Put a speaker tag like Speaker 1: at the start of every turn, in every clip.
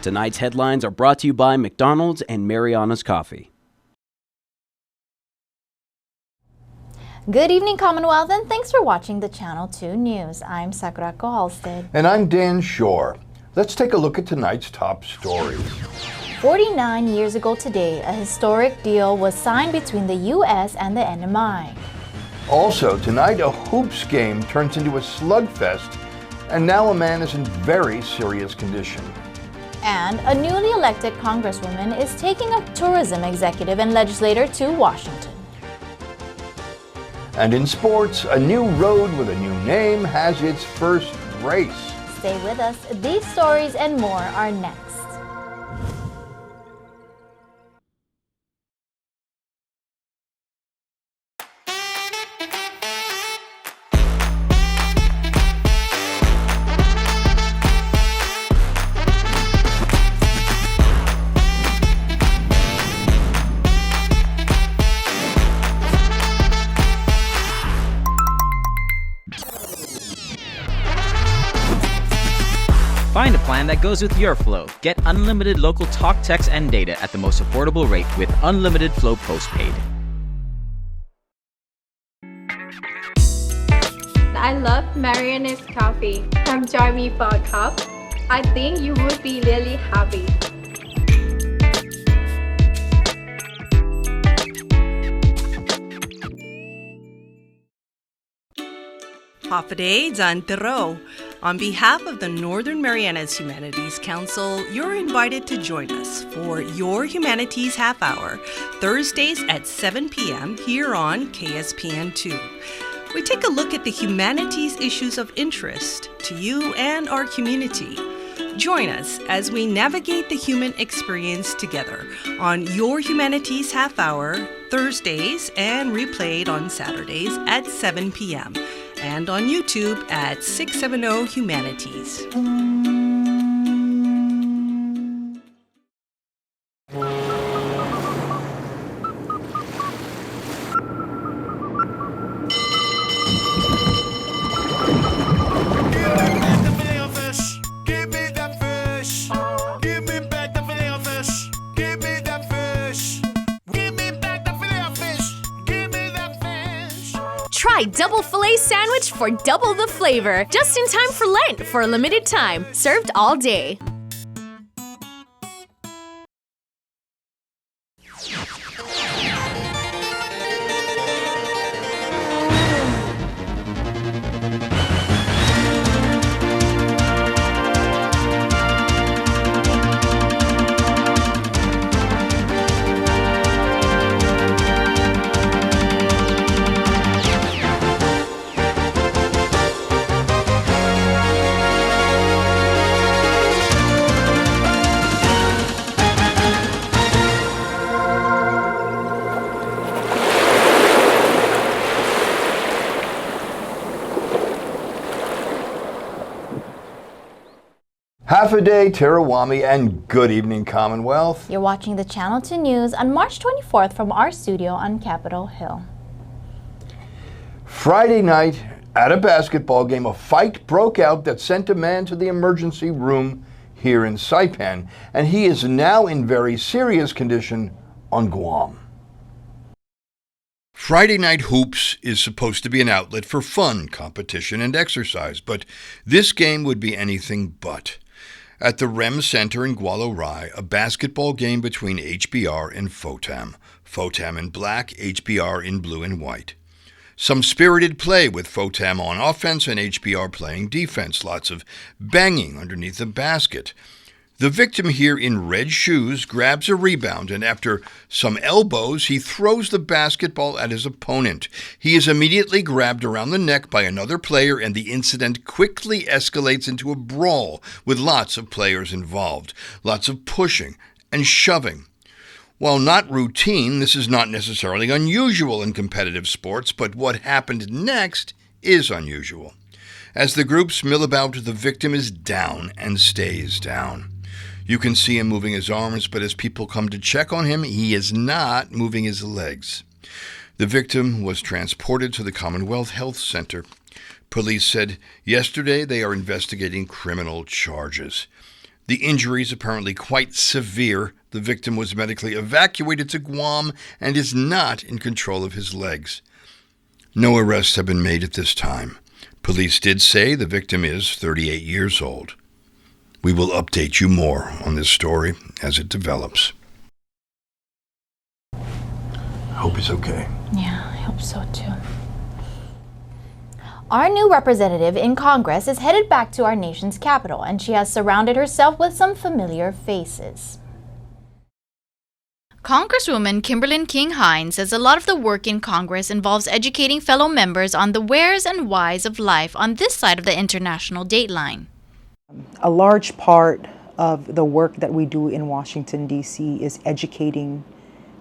Speaker 1: Tonight's headlines are brought to you by McDonald's and Mariana's Coffee.
Speaker 2: Good evening, Commonwealth, and thanks for watching the Channel 2 News. I'm Sakurako Halstead.
Speaker 3: And I'm Dan Shor. Let's take a look at tonight's top stories.
Speaker 2: 49 years ago today, a historic deal was signed between the U.S. and the NMI.
Speaker 3: Also, tonight a hoops game turns into a slugfest, and now a man is in very serious condition.
Speaker 2: And a newly elected Congresswoman is taking a tourism executive and legislator to Washington.
Speaker 3: And in sports, a new road with a new name has its first race.
Speaker 2: Stay with us. These stories and more are next.
Speaker 4: Find a plan that goes with your flow. Get unlimited local talk, text, and data at the most affordable rate with Unlimited Flow Postpaid.
Speaker 5: I love Mariana's coffee. Come join me for a cup. I think you would be really happy.
Speaker 6: Hafaday Zantero. On behalf of the Northern Marianas Humanities Council, you're invited to join us for Your Humanities Half Hour, Thursdays at 7 p.m. here on KSPN2. We take a look at the humanities issues of interest to you and our community. Join us as we navigate the human experience together on Your Humanities Half Hour, Thursdays, and replayed on Saturdays at 7 p.m. and on YouTube at 670 Humanities.
Speaker 7: Try double filet sandwich for double the flavor. Just in time for Lent for a limited time. Served all day.
Speaker 3: Hafaday, Tarawami, and good evening, Commonwealth.
Speaker 2: You're watching the Channel 2 News on March 24th from our studio on Capitol Hill.
Speaker 3: Friday night, at a basketball game, a fight broke out that sent a man to the emergency room here in Saipan, and he is now in very serious condition on Guam. Friday Night Hoops is supposed to be an outlet for fun, competition, and exercise, but this game would be anything but. At the REM Center in Gualo Rai, a basketball game between HBR and FOTAM. FOTAM in black, HBR in blue and white. Some spirited play with FOTAM on offense and HBR playing defense. Lots of banging underneath the basket. The victim here in red shoes grabs a rebound, and after some elbows, he throws the basketball at his opponent. He is immediately grabbed around the neck by another player, and the incident quickly escalates into a brawl with lots of players involved. Lots of pushing and shoving. While not routine, this is not necessarily unusual in competitive sports, but what happened next is unusual. As the groups mill about, the victim is down and stays down. You can see him moving his arms, but as people come to check on him, he is not moving his legs. The victim was transported to the Commonwealth Health Center. Police said yesterday they are investigating criminal charges. The injuries apparently quite severe. The victim was medically evacuated to Guam and is not in control of his legs. No arrests have been made at this time. Police did say the victim is 38 years old. We will update you more on this story as it develops. I hope he's okay.
Speaker 2: Yeah, I hope so too. Our new representative in Congress is headed back to our nation's capital, and she has surrounded herself with some familiar faces. Congresswoman Kimberlyn King-Hinds says a lot of the work in Congress involves educating fellow members on the wheres and whys of life on this side of the international date line.
Speaker 8: A large part of the work that we do in Washington, D.C. is educating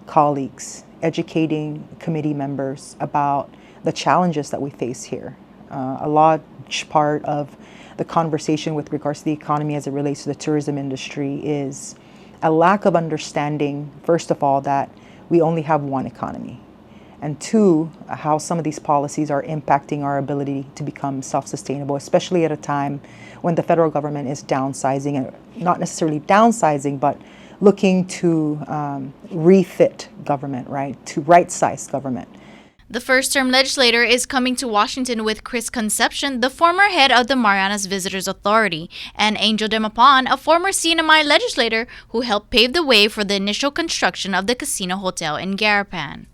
Speaker 8: colleagues, educating committee members about the challenges that we face here. A large part of the conversation with regards to the economy as it relates to the tourism industry is a lack of understanding, first of all, that we only have one economy, and two, how some of these policies are impacting our ability to become self-sustainable, especially at a time when the federal government is downsizing, and not necessarily downsizing, but looking to refit government, right, to right-size government.
Speaker 2: The first-term legislator is coming to Washington with Chris Concepcion, the former head of the Marianas Visitors Authority, and Angel Demapon, a former CNMI legislator who helped pave the way for the initial construction of the casino hotel in Garapan.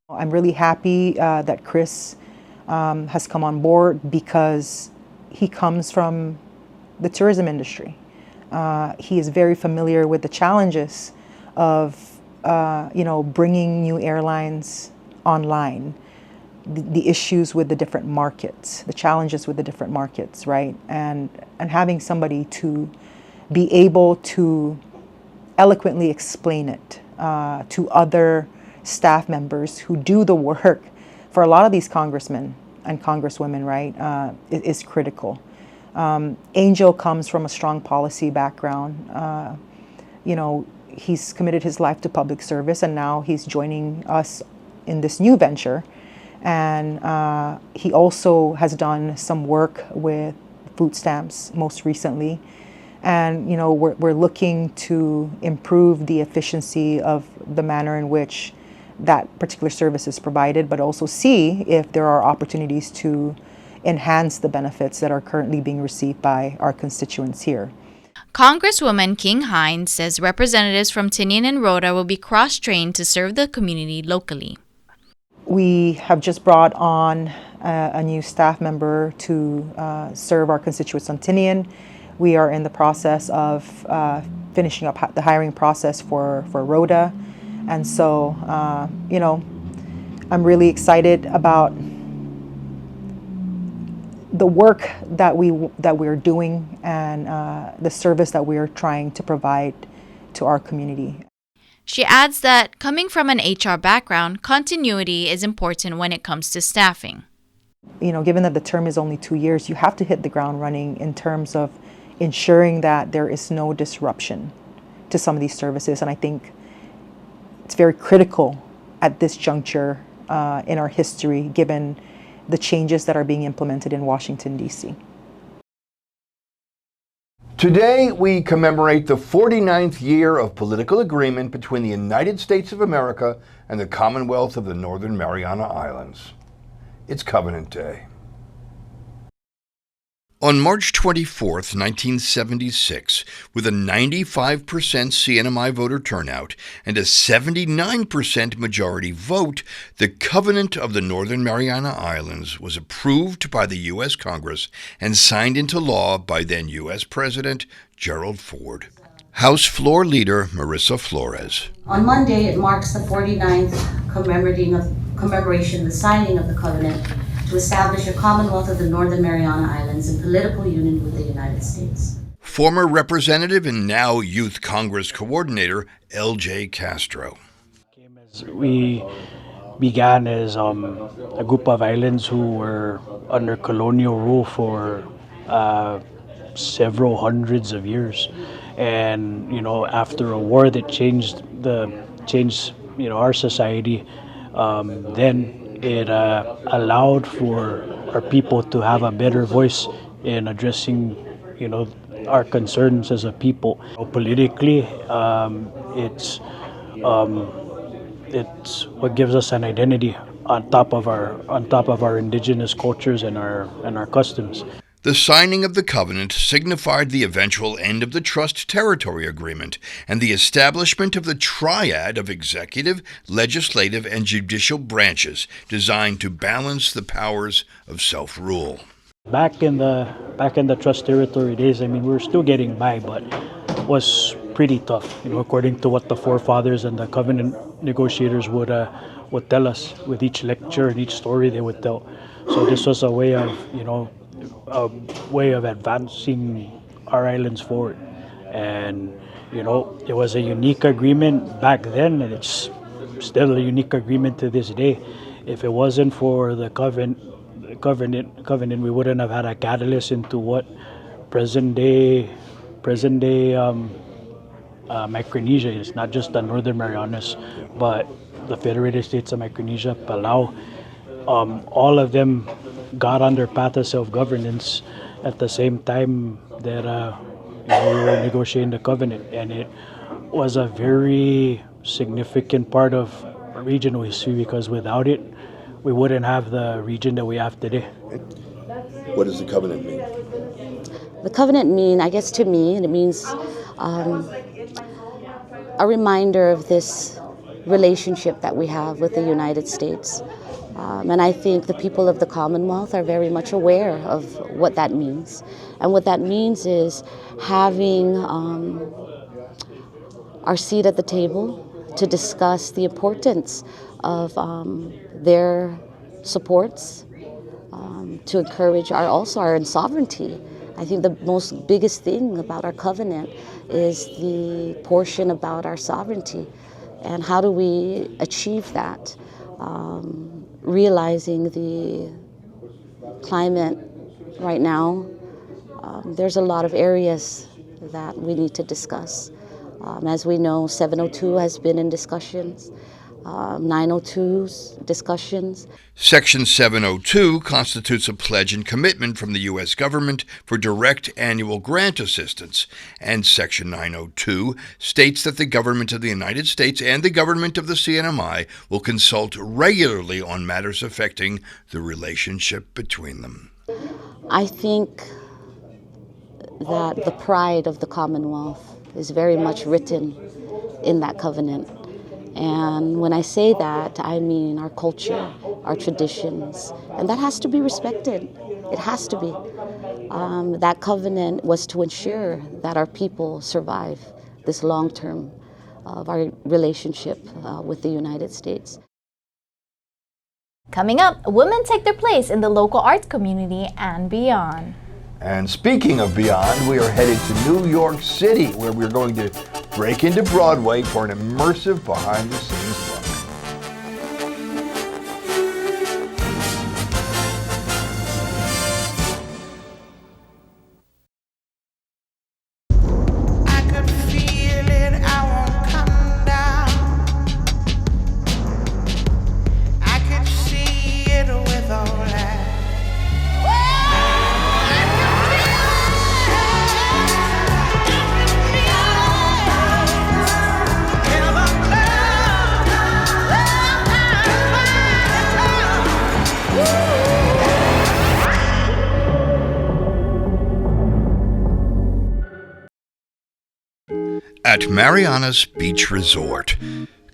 Speaker 8: I'm really happy that Chris has come on board because he comes from the tourism industry. He is very familiar with the challenges of, bringing new airlines online, the issues with the different markets, the challenges with the different markets, right? And having somebody to be able to eloquently explain it to other staff members who do the work for a lot of these congressmen and congresswomen, right, is critical. Angel comes from a strong policy background. He's committed his life to public service, and now he's joining us in this new venture. And he also has done some work with food stamps most recently. And, we're looking to improve the efficiency of the manner in which that particular service is provided, but also see if there are opportunities to enhance the benefits that are currently being received by our constituents here.
Speaker 2: Congresswoman King-Hinds says representatives from Tinian and Rota will be cross-trained to serve the community locally.
Speaker 8: We have just brought on a new staff member to serve our constituents on Tinian. We are in the process of finishing up the hiring process for Rhoda. And so, I'm really excited about the work that we're doing and the service that we're trying to provide to our community.
Speaker 2: She adds that coming from an HR background, continuity is important when it comes to staffing.
Speaker 8: Given that the term is only 2 years, you have to hit the ground running in terms of ensuring that there is no disruption to some of these services. And I think it's very critical at this juncture in our history, given the changes that are being implemented in Washington, D.C.
Speaker 3: Today, we commemorate the 49th year of political agreement between the United States of America and the Commonwealth of the Northern Mariana Islands. It's Covenant Day. On March 24, 1976, with a 95% CNMI voter turnout and a 79% majority vote, the Covenant of the Northern Mariana Islands was approved by the U.S. Congress and signed into law by then U.S. President Gerald Ford. House Floor Leader Marissa Flores.
Speaker 9: On Monday, it marks the 49th commemoration, the signing of the Covenant, to establish a Commonwealth of the Northern Mariana Islands in political union with the United States.
Speaker 3: Former Representative and now Youth Congress Coordinator L.J. Castro.
Speaker 10: We began as a group of islands who were under colonial rule for several hundreds of years. And, after a war that changed our society, then it allowed for our people to have a better voice in addressing, our concerns as a people. Politically, it's what gives us an identity on top of our indigenous cultures and our customs.
Speaker 3: The signing of the covenant signified the eventual end of the Trust Territory Agreement and the establishment of the triad of executive, legislative, and judicial branches designed to balance the powers of self-rule.
Speaker 10: Back in the Trust Territory days, we were still getting by, but it was pretty tough, according to what the forefathers and the covenant negotiators would tell us with each lecture and each story they would tell. So this was a way of advancing our islands forward. And, it was a unique agreement back then, and it's still a unique agreement to this day. If it wasn't for the covenant, we wouldn't have had a catalyst into what present day Micronesia is, not just the Northern Marianas, but the Federated States of Micronesia, Palau. All of them got on their path of self-governance at the same time that we were negotiating the covenant, and it was a very significant part of regional history, because without it, we wouldn't have the region that we have today.
Speaker 3: What does the covenant mean?
Speaker 11: The covenant I guess to me, it means a reminder of this relationship that we have with the United States. And I think the people of the Commonwealth are very much aware of what that means. And what that means is having our seat at the table to discuss the importance of their supports, to encourage our sovereignty. I think the most biggest thing about our covenant is the portion about our sovereignty. And how do we achieve that? Realizing the climate right now, there's a lot of areas that we need to discuss. As we know, 702 has been in discussions, 902's discussions.
Speaker 3: Section 702 constitutes a pledge and commitment from the U.S. government for direct annual grant assistance, and Section 902 states that the government of the United States and the government of the CNMI will consult regularly on matters affecting the relationship between them.
Speaker 11: I think that the pride of the Commonwealth is very much written in that covenant. And when I say that, I mean our culture, our traditions, and that has to be respected. It has to be. That covenant was to ensure that our people survive this long term of our relationship with the United States.
Speaker 2: Coming up, women take their place in the local arts community and beyond.
Speaker 3: And speaking of beyond, we are headed to New York City, where we're going to break into Broadway for an immersive behind-the-scenes look. At Mariana's Beach Resort,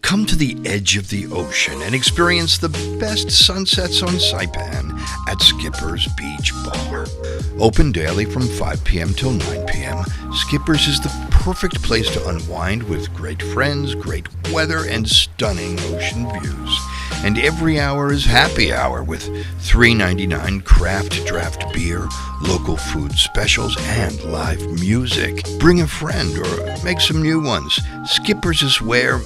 Speaker 3: come to the edge of the ocean and experience the best sunsets on Saipan at Skipper's Beach Bar. Open daily from 5 p.m. till 9 p.m., Skipper's is the perfect place to unwind with great friends, great weather, and stunning ocean views. And every hour is happy hour with $3.99 craft draft beer, local food specials, and live music. Bring a friend or make some new ones. Skipper's is where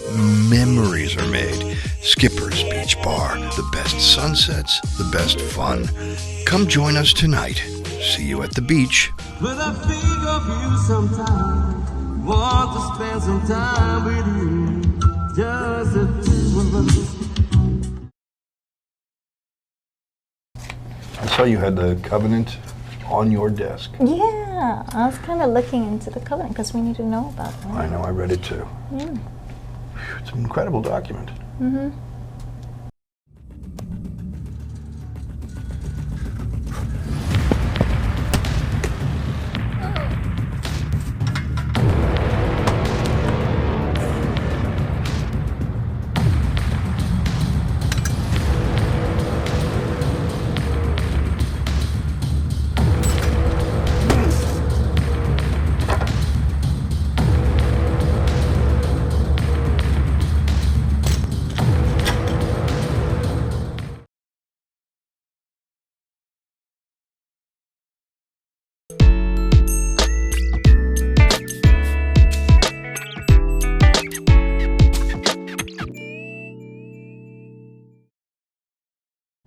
Speaker 3: memories are made. Skipper's Beach Bar, the best sunsets, the best fun. Come join us tonight. See you at the beach.
Speaker 12: When I think of you sometime, want to spend some time with you, just the two of us.
Speaker 3: I saw you had the covenant on your desk.
Speaker 2: Yeah. Yeah, I was kind of looking into the covenant because we need to know about it.
Speaker 3: I know, I read it too.
Speaker 2: Mm.
Speaker 3: It's an incredible document.
Speaker 2: Mm-hmm.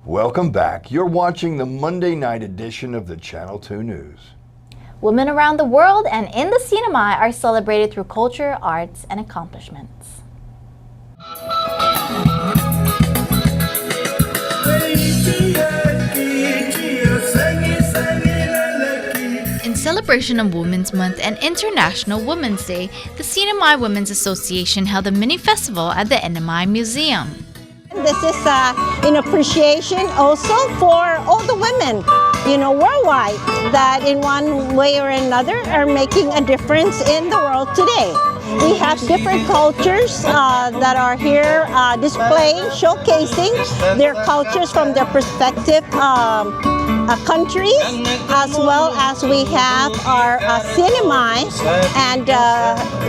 Speaker 3: Welcome back. You're watching the Monday night edition of the Channel 2 News.
Speaker 2: Women around the world and in the NMI are celebrated through culture, arts, and accomplishments. In celebration of Women's Month and International Women's Day, the NMI Women's Association held a mini festival at the NMI Museum.
Speaker 13: This is an appreciation also for all the women, worldwide that in one way or another are making a difference in the world today. We have different cultures that are here displaying, showcasing their cultures from their respective countries, as well as we have our NMI and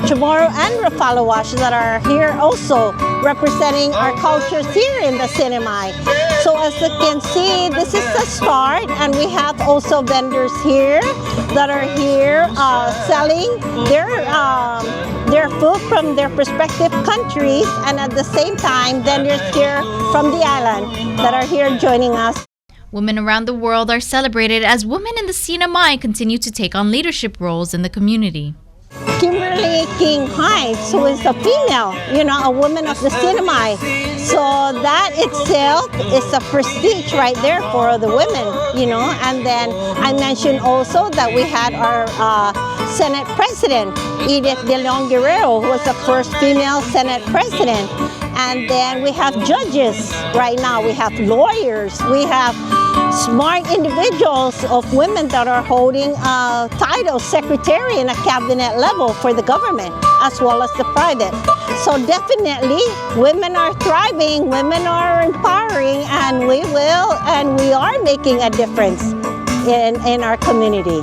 Speaker 13: Chamorro and Rafalawash that are here also representing our cultures here in the NMI. So as you can see, this is the start, and we have also vendors here that are here selling their food from their respective countries, and at the same time vendors here from the island that are here joining us.
Speaker 2: Women around the world are celebrated as women in the NMI continue to take on leadership roles in the community.
Speaker 13: Kimberlyn King-Hinds, who is a female, a woman of the NMI. So that itself is a prestige right there for the women, And then I mentioned also that we had our Senate President, Edith De Leon Guerrero, who was the first female Senate President. And then we have judges right now, we have lawyers, we have smart individuals of women that are holding titles, secretary in a cabinet level for the government, as well as the private. So definitely, women are thriving, women are empowering, and we are making a difference in our community.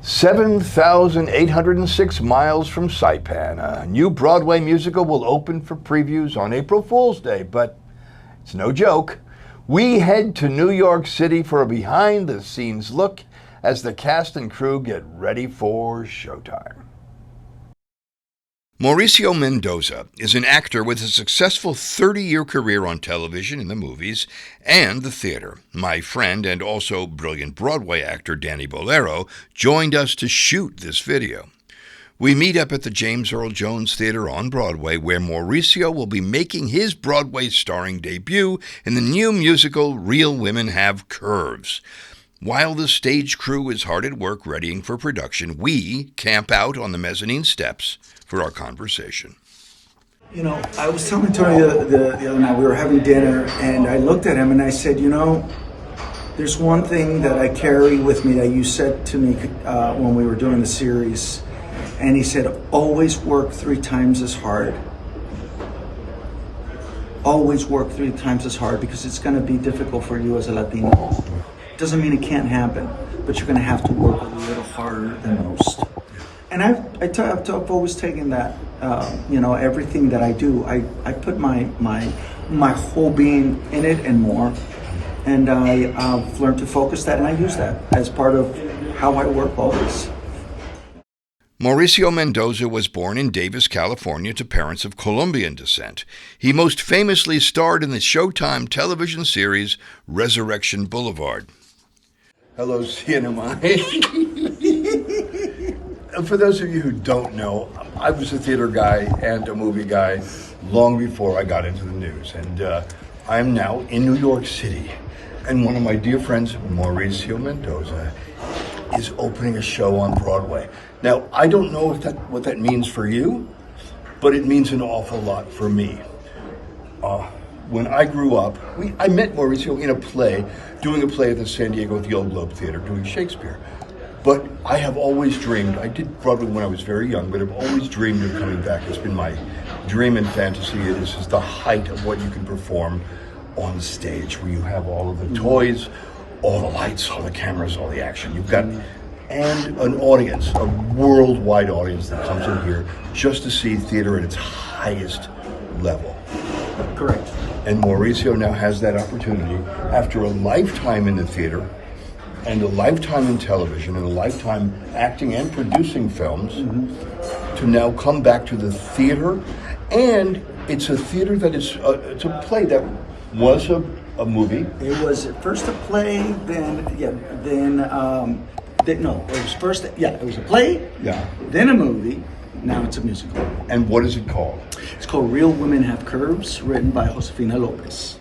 Speaker 3: 7,806 miles from Saipan, a new Broadway musical will open for previews on April Fool's Day, but it's no joke. We head to New York City for a behind-the-scenes look as the cast and crew get ready for showtime. Mauricio Mendoza is an actor with a successful 30-year career on television, in the movies, and the theater. My friend and also brilliant Broadway actor Danny Bolero joined us to shoot this video. We meet up at the James Earl Jones Theater on Broadway, where Mauricio will be making his Broadway starring debut in the new musical Real Women Have Curves. While the stage crew is hard at work readying for production, we camp out on the mezzanine steps for our conversation.
Speaker 14: I was telling Tony the other night, we were having dinner, and I looked at him and I said, there's one thing that I carry with me that you said to me when we were doing the series. And he said, always work 3 times as hard. Always work 3 times as hard, because it's going to be difficult for you as a Latino. Doesn't mean it can't happen, but you're going to have to work a little harder than most. And I've always taken that, everything that I do, I put my whole being in it and more. And I've learned to focus that, and I use that as part of how I work always.
Speaker 3: Mauricio Mendoza was born in Davis, California, to parents of Colombian descent. He most famously starred in the Showtime television series Resurrection Boulevard. Hello, NMI. For those of you who don't know, I was a theater guy and a movie guy long before I got into the news. And I am now in New York City. And one of my dear friends, Mauricio Mendoza, is opening a show on Broadway. Now, I don't know what that means for you, but it means an awful lot for me. When I grew up, I met Mauricio in a play, doing a play at the San Diego at the Old Globe Theater, doing Shakespeare. But I have always dreamed, I did Broadway when I was very young, but I've always dreamed of coming back. It's been my dream and fantasy. This is the height of what you can perform on stage, where you have all of the toys, all the lights, all the cameras, all the action. You've got, and an audience, a worldwide audience that comes in here just to see theater at its highest level.
Speaker 14: Correct.
Speaker 3: And Mauricio now has that opportunity after a lifetime in the theater and a lifetime in television and a lifetime acting and producing films to now come back to the theater. And it's a theater that is, it's a play that was a movie.
Speaker 14: It was at first a play, it was a play, then a movie, now it's a musical.
Speaker 3: And what is it called?
Speaker 14: It's called Real Women Have Curves, written by Josefina Lopez.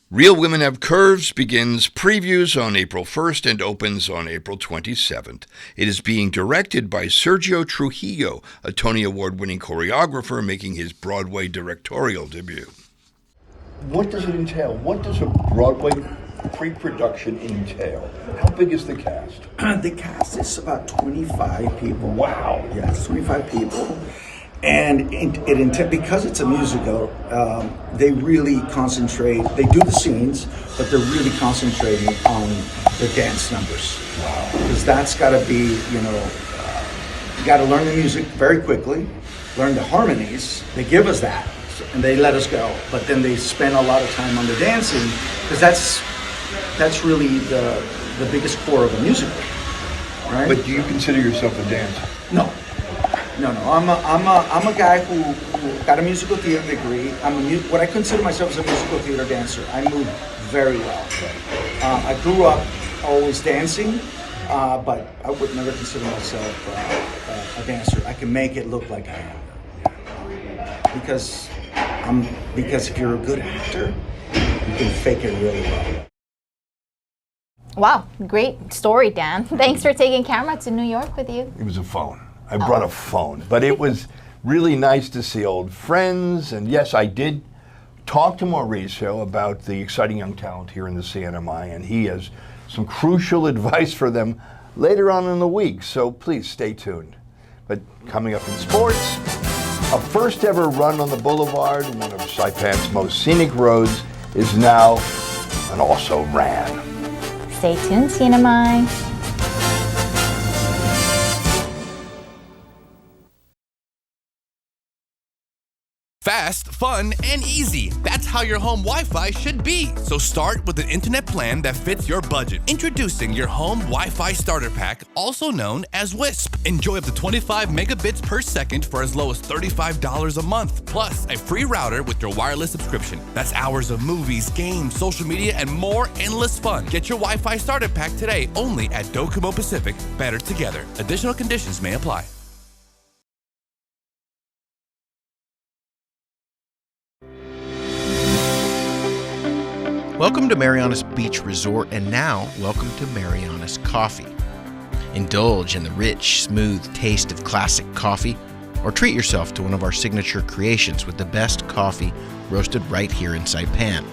Speaker 3: Real Women Have Curves begins previews on April 1st and opens on April 27th. It is being directed by Sergio Trujillo, a Tony Award-winning choreographer making his Broadway directorial debut. What does it entail? What does a Broadway pre-production entail? How big is the cast?
Speaker 14: The cast is about 25 people.
Speaker 3: Wow.
Speaker 14: Yeah, it's 25 people. And because it's a musical, they really concentrate. They do the scenes, but they're really concentrating on the dance numbers.
Speaker 3: Wow.
Speaker 14: Because that's got to be, you got to learn the music very quickly, learn the harmonies. They give us that, and they let us go. But then they spend a lot of time on the dancing, because that's really the biggest core of a musical, right?
Speaker 3: But do you consider yourself a dancer?
Speaker 14: No. I'm a guy who got a musical theater degree. What I consider myself as a musical theater dancer. I move very well. I grew up always dancing, but I would never consider myself a dancer. I can make it look like I am, because if you're a good actor, you can fake it really well.
Speaker 2: Wow, great story, Dan. Thanks for taking camera to New York with you.
Speaker 3: It was a phone. I brought a phone, but it was really nice to see old friends. And yes, I did talk to Mauricio about the exciting young talent here in the CNMI, and he has some crucial advice for them later on in the week. So please stay tuned. But coming up in sports, a first ever run on the Boulevard, one of Saipan's most scenic roads, is now an also ran.
Speaker 2: Stay tuned, CNMI.
Speaker 15: Fast, fun, and easy. That's how your home Wi-Fi should be. So start with an internet plan that fits your budget. Introducing your home Wi-Fi starter pack, also known as WISP. Enjoy up to 25 megabits per second for as low as $35 a month, plus a free router with your wireless subscription. That's hours of movies, games, social media, and more endless fun. Get your Wi-Fi starter pack today only at Docomo Pacific. Better together. Additional conditions may apply.
Speaker 16: Welcome to Marianas Beach Resort, and now welcome to Marianas Coffee. Indulge in the rich, smooth taste of classic coffee, or treat yourself to one of our signature creations with the best coffee roasted right here in Saipan.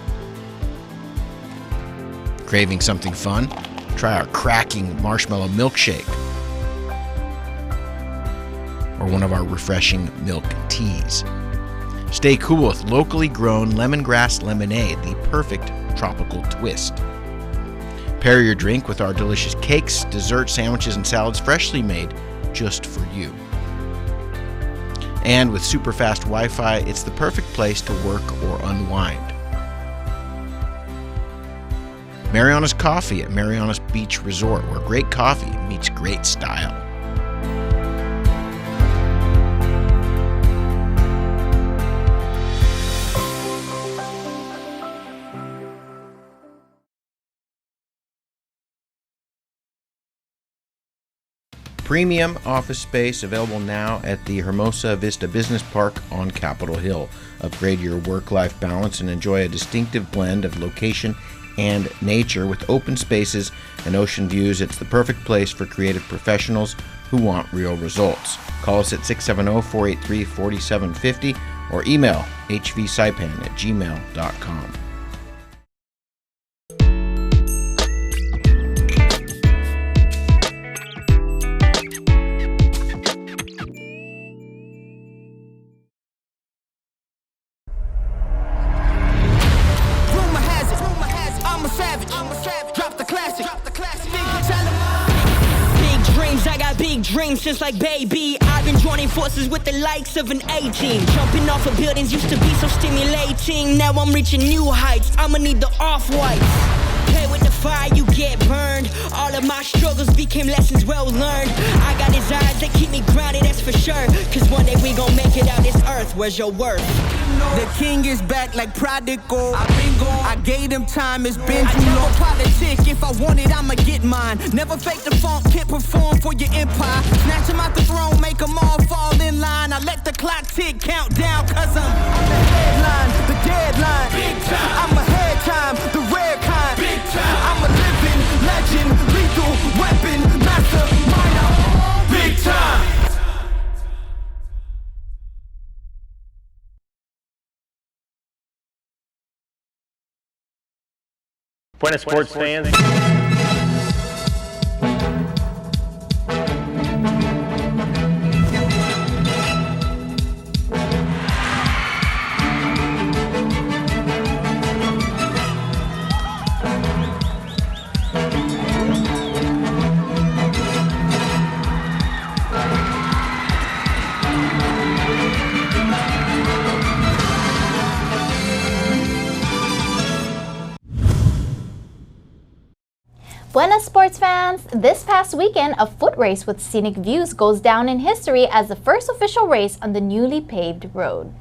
Speaker 16: Craving something fun? Try our cracking marshmallow milkshake, or one of our refreshing milk teas. Stay cool with locally grown lemongrass lemonade, the perfect tropical twist. Pair your drink with our delicious cakes, dessert, sandwiches, and salads freshly made just for you. And with super fast Wi-Fi, it's the perfect place to work or unwind. Marianas Coffee at Marianas Beach Resort, where great coffee meets great style. Premium office space available now at the Hermosa Vista Business Park on Capitol Hill. Upgrade your work-life balance and enjoy a distinctive blend of location and nature with open spaces and ocean views. It's the perfect place for creative professionals who want real results. Call us at 670-483-4750 or email hvsaipan@gmail.com.
Speaker 17: Dreams just like baby, I've been joining forces with the likes of an A-team. Jumping off of buildings used to be so stimulating. Now I'm reaching new heights, I'ma need the off-whites. Play with the fire, you get burned. All of my struggles became lessons well learned. I got desires that keep me grounded, that's for sure. Cause one day we gon' make it out this earth, where's your worth?
Speaker 18: The king is back like prodigal. I've been gone, I gave him time, it's been too long. Politic, if I want it, I'ma get mine. Never fake the funk, can't perform for your empire. Snatch him out the throne, make them all fall in line. I let the clock tick, count down, cause I'm the headline, the deadline. Big time. I'm ahead time, the rare kind. Big time. I'm a living legend, lethal weapon, mastermind. Big time.
Speaker 19: Buenas sports fans.
Speaker 2: Buenas sports fans! This past weekend, a foot race with scenic views goes down in history as the first official race on the newly paved road.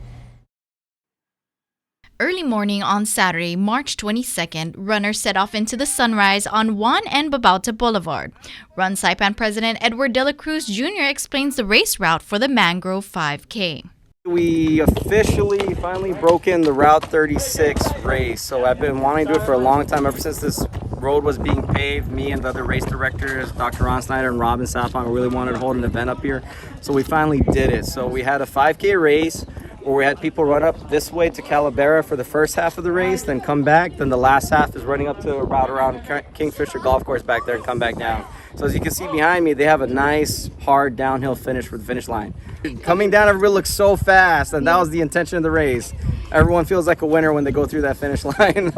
Speaker 2: Early morning on Saturday, March 22nd, runners set off into the sunrise on Juan N. Babauta Boulevard. Run Saipan President Edward De La Cruz Jr. explains the race route for the Mangrove 5K.
Speaker 20: We officially finally broke in the Route 36 race. So I've been wanting to do it for a long time, ever since this road was being paved. Me and the other race directors, Dr. Ron Snyder and Robin Sapon, really wanted to hold an event up here. So we finally did it. So we had a 5K race where we had people run up this way to Calavera for the first half of the race, then come back. Then the last half is running up to a route around Kingfisher Golf Course back there and come back down. So as you can see behind me, they have a nice, hard downhill finish for the finish line. Coming down, everybody looks so fast, and that was the intention of the race. Everyone feels like a winner when they go through that finish line.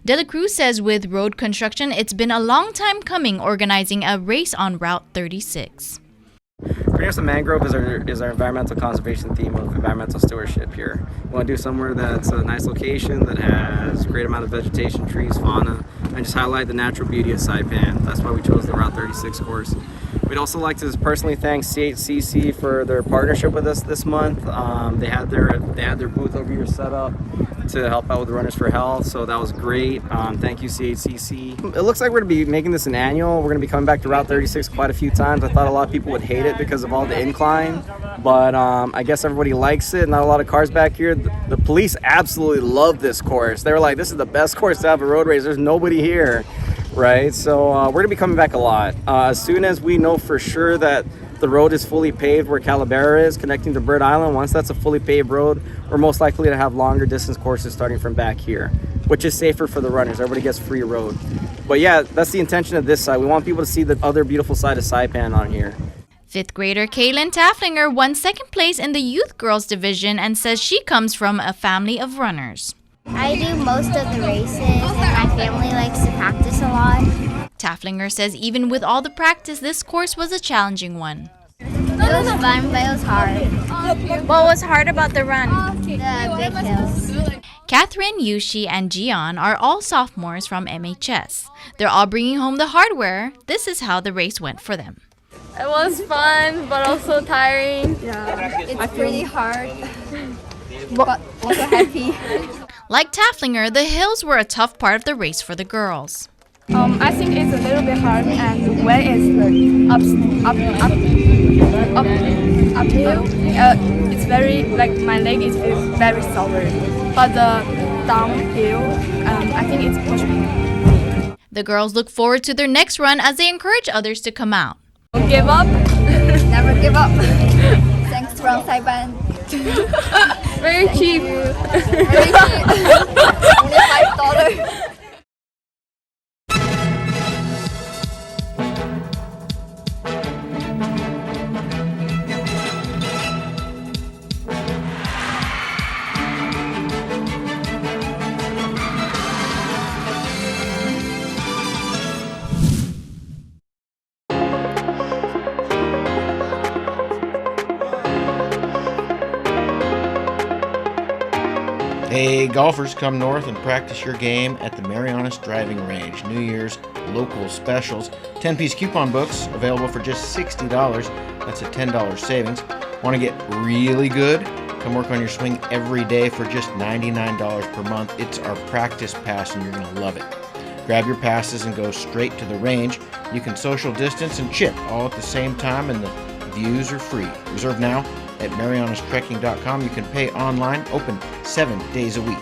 Speaker 2: De La Cruz says with road construction, it's been a long time coming organizing a race on Route 36.
Speaker 20: Pretty much the Mangrove is our environmental conservation theme of environmental stewardship here. We want to do somewhere that's a nice location that has a great amount of vegetation, trees, fauna, and just highlight the natural beauty of Saipan. That's why we chose the Route 36 course. We'd also like to personally thank CHCC for their partnership with us this month. They had their booth over here set up to help out with Runners for Health, so that was great. Thank you, CHCC. It looks like we're going to be making this an annual. We're going to be coming back to Route 36 quite a few times. I thought a lot of people would hate it because of all the incline, but I guess everybody likes it. Not a lot of cars back here. The police absolutely love this course. They were like, this is the best course to have a road race. There's nobody here, right? So we're going to be coming back a lot. As soon as we know for sure that the road is fully paved where Calavera is, connecting to Bird Island, once that's a fully paved road, we're most likely to have longer distance courses starting from back here, which is safer for the runners. Everybody gets free road. But yeah, that's the intention of this side. We want people to see the other beautiful side of Saipan on here.
Speaker 2: Fifth grader Kaylin Taflinger won second place in the youth girls division and says she comes from a family of runners.
Speaker 21: I do most of the races and my family likes to practice a lot.
Speaker 2: Taflinger says even with all the practice, this course was a challenging one.
Speaker 21: It was fun, but it was hard.
Speaker 2: What was hard about the run?
Speaker 21: The big hills.
Speaker 2: Catherine, Yushi, and Gian are all sophomores from MHS. They're all bringing home the hardware. This is how the race went for them.
Speaker 22: It was fun, but also tiring.
Speaker 5: Yeah, it's really hard, but also happy.
Speaker 2: Like Taflinger, the hills were a tough part of the race for the girls.
Speaker 22: I think it's a little bit hard, and the way is uphill. It's very, like, my leg is very sore. But the downhill, I think it's push me.
Speaker 2: The girls look forward to their next run as they encourage others to come out.
Speaker 22: Don't give up.
Speaker 1: Never give up. Thanks from Taiwan.
Speaker 22: Very cheap.
Speaker 1: Very cheap. Only $5.
Speaker 16: Hey, golfers, come north and practice your game at the Marianas Driving Range. New Year's local specials. 10-piece coupon books available for just $60. That's a $10 savings. Want to get really good? Come work on your swing every day for just $99 per month. It's our practice pass and you're going to love it. Grab your passes and go straight to the range. You can social distance and chip all at the same time, and the views are free. Reserve now at marianastrekking.com. You can pay online, open 7 days a week.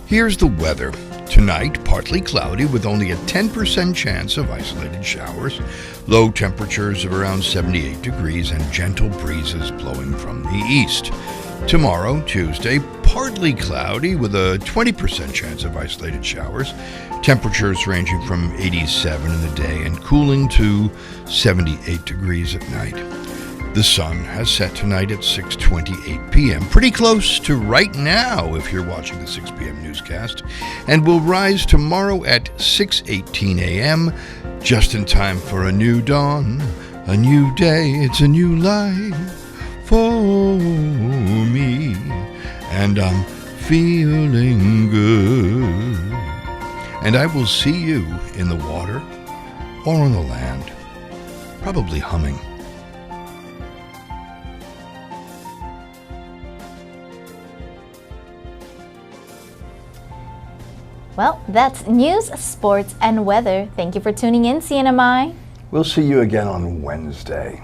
Speaker 3: Here's the weather. Tonight, partly cloudy with only a 10% chance of isolated showers. Low temperatures of around 78 degrees and gentle breezes blowing from the east. Tomorrow, Tuesday, partly cloudy with a 20% chance of isolated showers. Temperatures ranging from 87 in the day and cooling to 78 degrees at night. The sun has set tonight at 6:28 p.m., pretty close to right now if you're watching the 6 p.m. newscast, and will rise tomorrow at 6:18 a.m., just in time for a new dawn, a new day, it's a new life for me, and I'm feeling good. And I will see you in the water or on the land, probably humming.
Speaker 2: Well, that's news, sports, and weather. Thank you for tuning in, CNMI.
Speaker 3: We'll see you again on Wednesday.